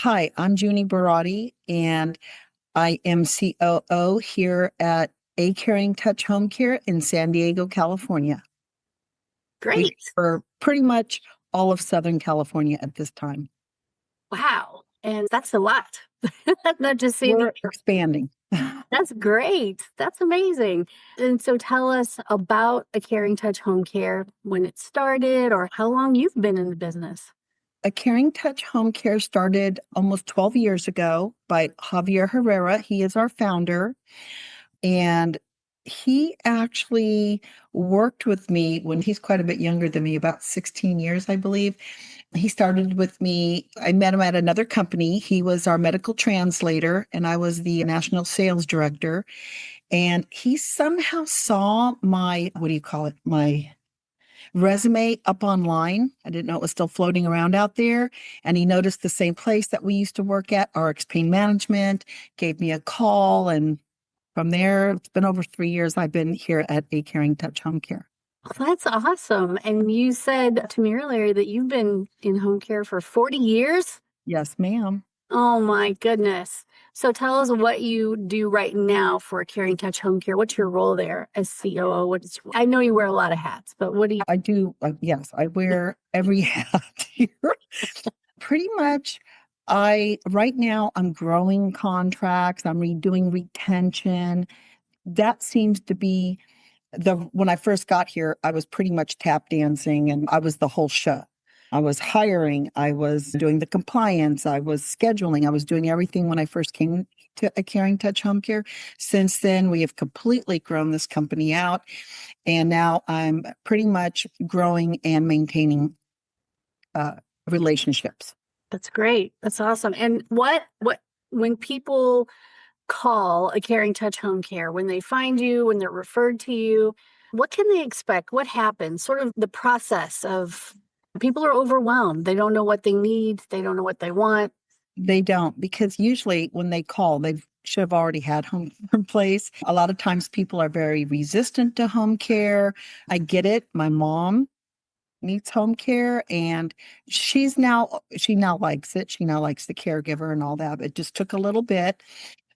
Hi, I'm Junie Baratti, and I am COO here at A Caring Touch Home Care in San Diego, California. We Great. cover pretty much all of Southern California at this time. Wow. And that's a lot. Not just San Diego. We're expanding. That's great. That's amazing. And so tell us about a Caring Touch Home Care, when it started or how long you've been in the business. A Caring Touch Home Care started almost 12 years ago by Javier Herrera. He is our founder, and he actually worked with me when he's quite a bit younger than me, about 16 years, I believe. He started with me. I met him at another company. He was our medical translator, and I was the national sales director. And he somehow saw my, what do you call it? My resume up online. I didn't know it was still floating around out there. And he noticed the same place that we used to work at, RX Pain Management, gave me a call. And from there, it's been over 3 years I've been here at A Caring Touch Home Care. Well, that's awesome. And you said to me earlier that you've been in home care for 40 years. Yes, ma'am. Oh my goodness. So tell us what you do right now for Caring Touch Home Care. What's your role there as COO? I know you wear a lot of hats, but what do you? I do, yes, I wear every hat here. Pretty much, right now, I'm growing contracts, I'm redoing retention. That seems to be when I first got here, I was pretty much tap dancing and I was the whole show. I was hiring, I was doing the compliance, I was scheduling, I was doing everything when I first came to a Caring Touch Home Care. Since then, we have completely grown this company out, and now I'm pretty much growing and maintaining uh, relationships. That's great. That's awesome. And when people call a Caring Touch Home Care, when they find you, when they're referred to you, what can they expect? What happens? Sort of the process of people are overwhelmed. They don't know what they need. They don't know what they want. They don't, because usually when they call, they should have already had home care in place. A lot of times people are very resistant to home care. I get it. My mom needs home care, and she now likes it. She now likes the caregiver and all that. It just took a little bit.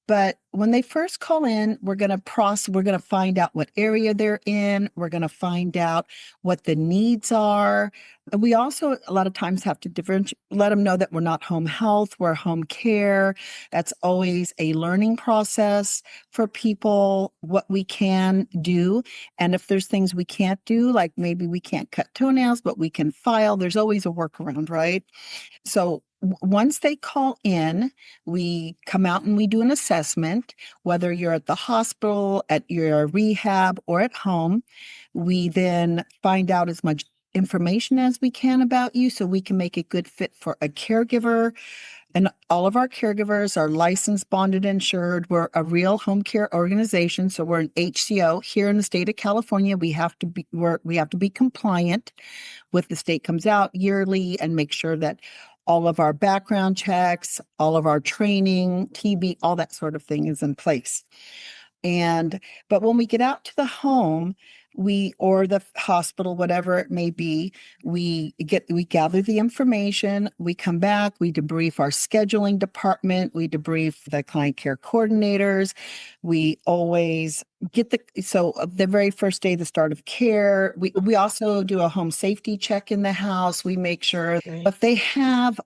But when they first call in, we're going to find out what area they're in. We're going to find out what the needs are. And we also a lot of times have to let them know that we're not home health, we're home care. That's always a learning process for people, what we can do. And if there's things we can't do, like maybe we can't cut toenails, but we can file, there's always a workaround, right? So once they call in, we come out and we do an assessment, whether you're at the hospital, at your rehab, or at home. We then find out as much information as we can about you so we can make a good fit for a caregiver. And all of our caregivers are licensed, bonded, insured. We're a real home care organization, so we're an HCO here in the state of California. We have to be compliant with the state comes out yearly and make sure that all of our background checks, all of our training, TB, all that sort of thing is in place. But when we get out to the home, or the hospital, whatever it may be, we gather the information, we come back, we debrief our scheduling department, we debrief the client care coordinators. We always so the very first day, the start of care, we also do a home safety check in the house. We make sure if they have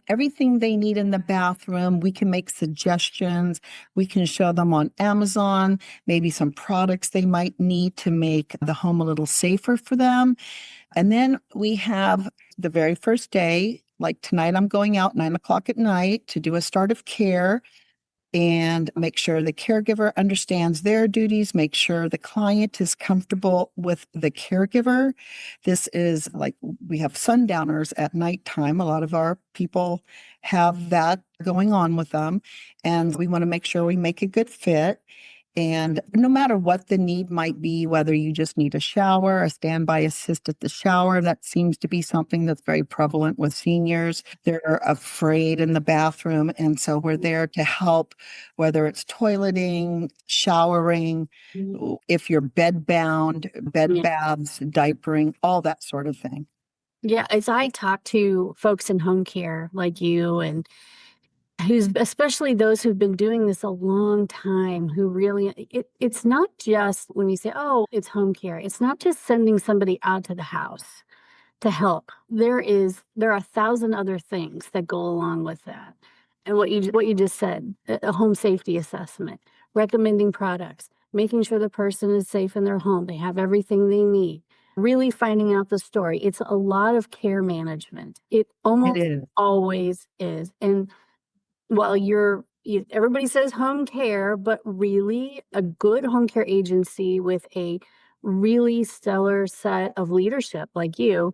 everything they need in the bathroom, we can make suggestions. We can show them on Amazon, maybe some products they might need to make the home a little safer for them. And then we have the very first day, like tonight, I'm going out 9 o'clock at night to do a start of care and make sure the caregiver understands their duties, make sure the client is comfortable with the caregiver. This is like we have sundowners at nighttime. A lot of our people have that going on with them, and we want to make sure we make a good fit. And no matter what the need might be, whether you just need a shower, a standby assist at the shower, that seems to be something that's very prevalent with seniors. They're afraid in the bathroom. And so we're there to help, whether it's toileting, showering, if you're bed bound, bed baths, diapering, all that sort of thing. Yeah, as I talk to folks in home care like you and who's, especially those who've been doing this a long time, who really, it's not just when you say, oh, it's home care, it's not just sending somebody out to the house to help. There are 1,000 other things that go along with that. And what you just said, a home safety assessment, recommending products, making sure the person is safe in their home, they have everything they need, really finding out the story. It's a lot of care management. It It almost is. always is. And while everybody says home care, but really a good home care agency with a really stellar set of leadership like you,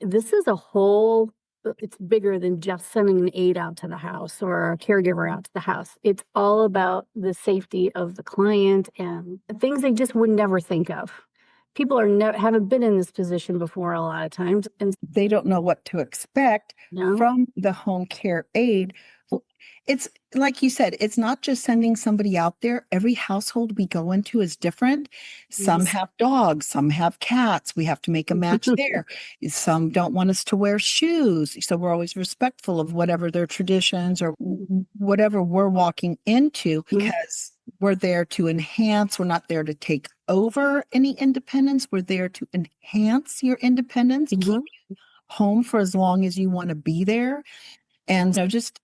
this is it's bigger than just sending an aide out to the house or a caregiver out to the house. It's all about the safety of the client and things they just would never think of. People haven't been in this position before a lot of times. And They don't know what to expect from the home care aide. It's like you said, it's not just sending somebody out there. Every household we go into is different. Some Yes. have dogs, some have cats. We have to make a match there. Some don't want us to wear shoes. So we're always respectful of whatever their traditions or whatever we're walking into, because we're there to enhance. We're not there to take over any independence. We're there to enhance your independence, keep you home for as long as you want to be there. And just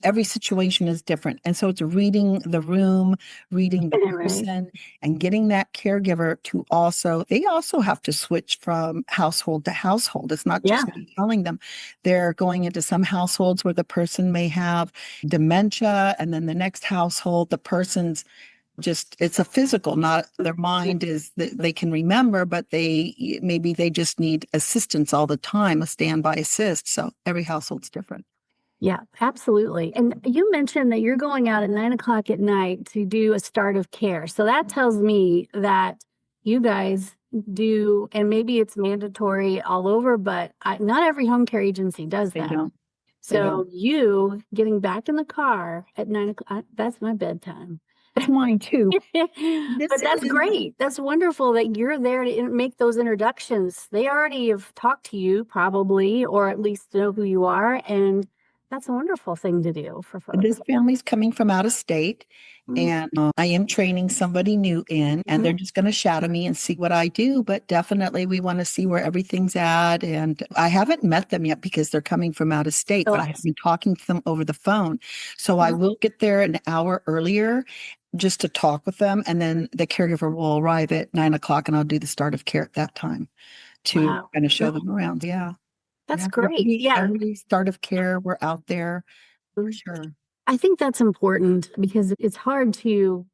every situation is different. And so it's reading the room, reading the Right. person, and getting that caregiver to they also have to switch from household to household. It's not just telling them. They're going into some households where the person may have dementia, and then the next household, the person's it's a physical, not their mind is that they can remember, but maybe they just need assistance all the time, a standby assist. So every household's different. Yeah, absolutely. And you mentioned that you're going out at 9 o'clock at night to do a start of care. So that tells me that you guys do, and maybe it's mandatory all over, but not every home care agency does They that. don't. So you getting back in the car at 9 o'clock, that's my bedtime. That's mine too. But that's great. That's wonderful that you're there to make those introductions. They already have talked to you probably, or at least know who you are. And that's a wonderful thing to do for folks. This family's coming from out of state, and I am training somebody new in, and they're just going to shadow me and see what I do. But definitely, we want to see where everything's at. And I haven't met them yet because they're coming from out of state, but I have been talking to them over the phone. So I will get there an hour earlier just to talk with them. And then the caregiver will arrive at 9 o'clock, and I'll do the start of care at that time to kind of show them around. Yeah. That's great. Every start of care, we're out there for sure. I think that's important because it's hard to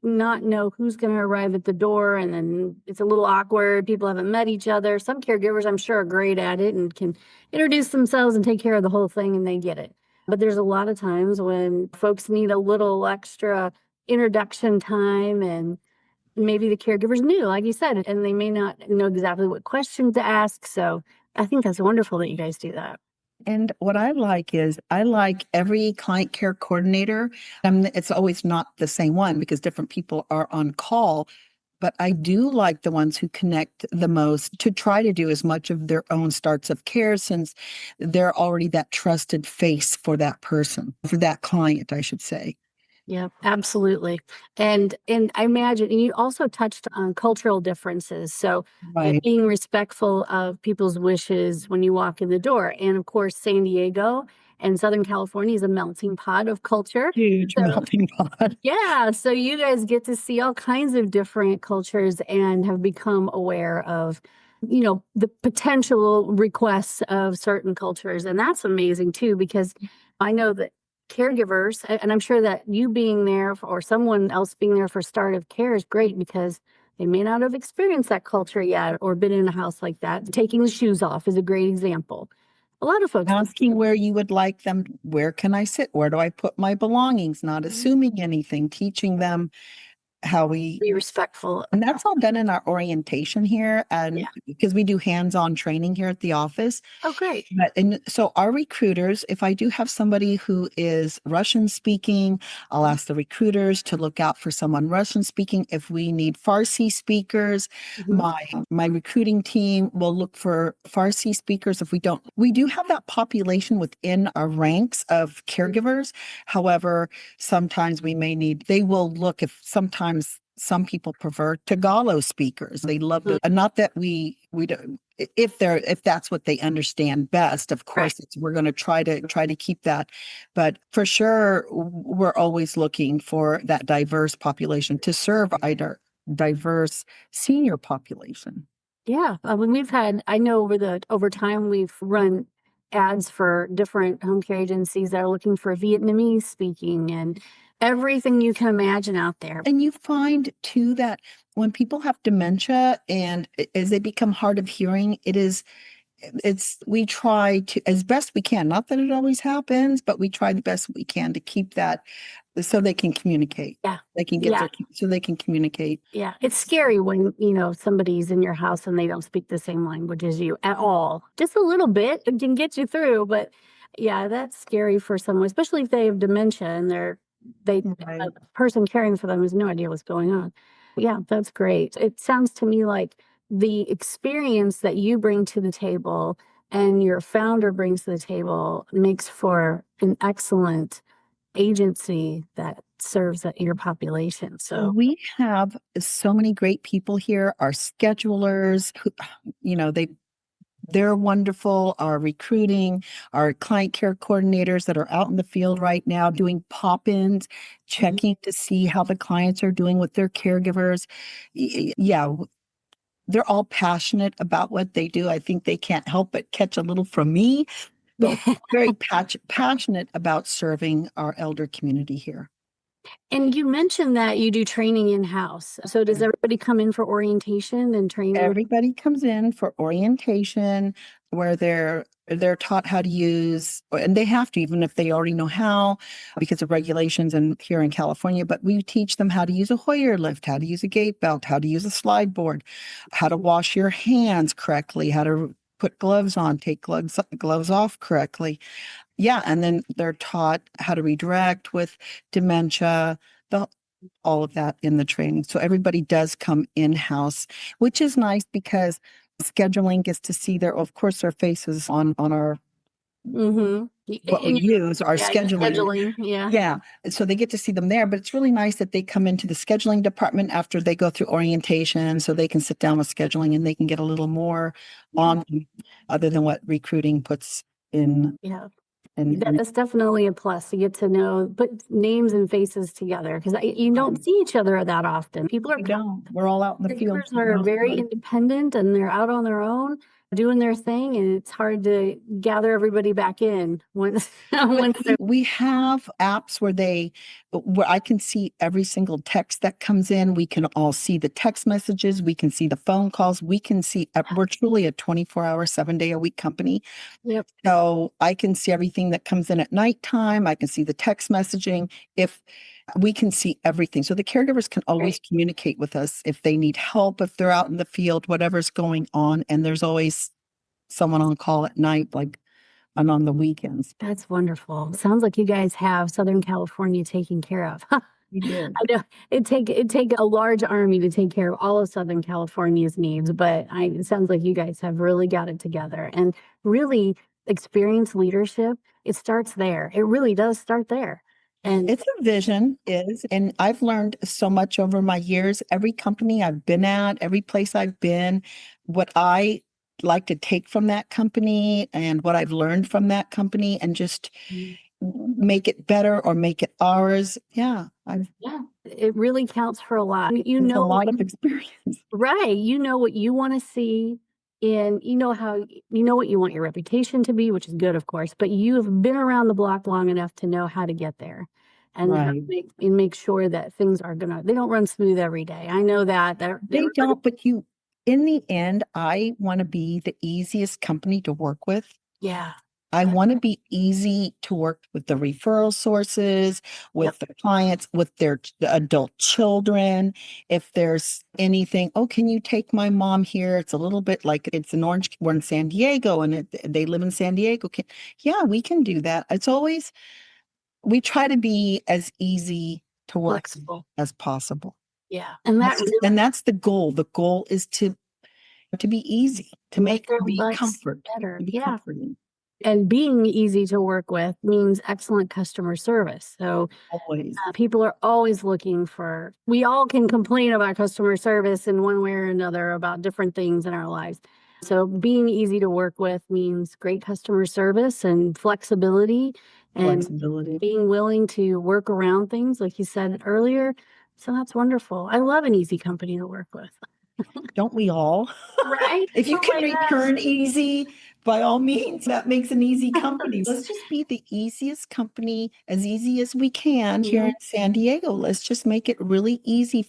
not know who's going to arrive at the door, and then it's a little awkward. People haven't met each other. Some caregivers, I'm sure, are great at it and can introduce themselves and take care of the whole thing, and they get it. But there's a lot of times when folks need a little extra introduction time, and maybe the caregiver's new, like you said, and they may not know exactly what questions to ask. So I think that's wonderful that you guys do that. And what I like is I like every client care coordinator. It's always not the same one because different people are on call, but I do like the ones who connect the most to try to do as much of their own starts of care, since they're already that trusted face for that person, for that client, I should say. Yeah, absolutely. And I imagine, and you also touched on cultural differences. So being respectful of people's wishes when you walk in the door. And of course, San Diego and Southern California is a melting pot of culture. Huge melting pot. Yeah. So you guys get to see all kinds of different cultures and have become aware of, the potential requests of certain cultures. And that's amazing too, because I know that caregivers, and I'm sure that you being there or someone else being there for start of care is great because they may not have experienced that culture yet or been in a house like that. Taking the shoes off is a great example. A lot of folks asking where you would like them, where can I sit? Where do I put my belongings? Not assuming anything, teaching them how we, Be respectful. and that's all done in our orientation here. And Yeah. because we do hands-on training here at the office. Oh, great. But and so our recruiters, if I do have somebody who is Russian speaking, I'll ask the recruiters to look out for someone Russian speaking. If we need Farsi speakers, Mhm. my recruiting team will look for Farsi speakers. If we don't, we do have that population within our ranks of caregivers. However, sometimes we may need, they will look if sometimes some people prefer Tagalog speakers. They love Mhm. the, not that we don't, if that's what they understand best, of Right. course we're going to try to keep that, but for sure we're always looking for that diverse population to serve either diverse senior population. Yeah. When I know over time, we've run ads for different home care agencies that are looking for Vietnamese speaking and everything you can imagine out there. And you find too that when people have dementia and as they become hard of hearing, we try to, as best we can, not that it always happens, but we try the best we can to keep that so they can communicate. Yeah. They can get Yeah. so they can communicate. Yeah. It's scary when, somebody's in your house and they don't speak the same language as you at all. Just a little bit, it can get you through, but yeah, that's scary for someone, especially if they have dementia and a Right. person caring for them has no idea what's going on. Yeah, that's great. It sounds to me like the experience that you bring to the table and your founder brings to the table makes for an excellent agency that serves your population. So, We have so many great people here. Our schedulers, who, they're wonderful. Our recruiting, our client care coordinators that are out in the field right now doing pop-ins, checking to see how the clients are doing with their caregivers. Yeah, they're all passionate about what they do. I think they can't help but catch a little from me, but very passionate about serving our elder community here. and you mentioned that you do training in-house. So does everybody come in for orientation and training? Everybody comes in for orientation where they're taught how to use, and they have to, even if they already know how, because of regulations and here in California, but we teach them how to use a Hoyer lift, how to use a gate belt, how to use a slide board, how to wash your hands correctly, how to put gloves on, take gloves off correctly. Yeah, and then they're taught how to redirect with dementia, the all of that in the training. So everybody does come in-house, which is nice because scheduling gets to see of course, their faces on our Mhm. what we use, our Yeah, your scheduling. scheduling, yeah. Yeah. So they get to see them there, but it's really nice that they come into the scheduling department after they go through orientation so they can sit down with scheduling and they can get a little more on them other than what recruiting puts in. Yeah. And That's definitely a plus. You get to put names and faces together because you don't see each other that often. People are we don't. We're all out in the field. caregivers are very independent and they're out on their own doing their thing, and it's hard to gather everybody back in once We have apps where I can see every single text that comes in. We can all see the text messages. We can see the phone calls. We can see, we're truly a 24-hour, 7-day-a-week company. Yep. So I can see everything that comes in at nighttime. I can see the text messaging. If we can see everything. So the caregivers can always communicate with us if they need help, if they're out in the field, whatever's going on. And there's always someone on call at night, and on the weekends. That's wonderful. Sounds like you guys have Southern California taken care of. We do. I know it take a large army to take care of all of Southern California's needs, but it sounds like you guys have really got it together and really experienced leadership. It starts there. It really does start there. And It's a vision, and I've learned so much over my years. Every company I've been at, every place I've been, what I like to take from that company and what I've learned from that company and just make it better or make it ours. Yeah, yeah, it really counts for a lot. there's a lot of experience. Right. You know what you want to see, and what you want your reputation to be, which is good, of course, but you've been around the block long enough to know how to get there and how to Right. make sure that things they don't run smooth every day. I know that. They don't, but in the end, I want to be the easiest company to work with. Yeah. I want to be easy to work with the referral sources, Yep. with the clients, with their adult children. If there's anything, oh, can you take my mom here? It's a little bit like it's in Orange, we're in San Diego and they live in San Diego. Yeah, we can do that. It's always, we try to be as easy to work with Flexible. as possible. Yeah. And that really And that's the goal. The goal is to be easy, to make their be lives comfort, better. to be Yeah. comforting. And being easy to work with means excellent customer service. So Always. people are always looking for, we all can complain about customer service in one way or another about different things in our lives. So being easy to work with means great customer service and flexibility and Flexibility. being willing to work around things, like you said earlier. So that's wonderful. I love an easy company to work with. Don't we all? Right? If you Oh can my gosh. return easy, by all means, that makes an easy company. Let's just be the easiest company, as easy as we can here in San Diego. Let's just make it really easy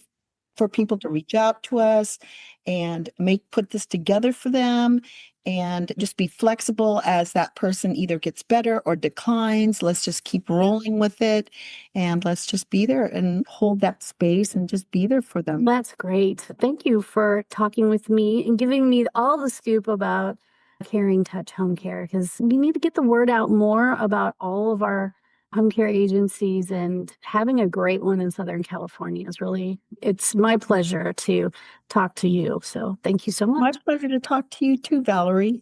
for people to reach out to us and put this together for them and just be flexible as that person either gets better or declines. Let's just keep rolling with it and let's just be there and hold that space and just be there for them. That's great. Thank you for talking with me and giving me all the scoop about Caring Touch Home Care, because we need to get the word out more about all of our home care agencies, and having a great one in Southern California is really, it's my pleasure to talk to you. So thank you so My much. pleasure to talk to you too, Valerie.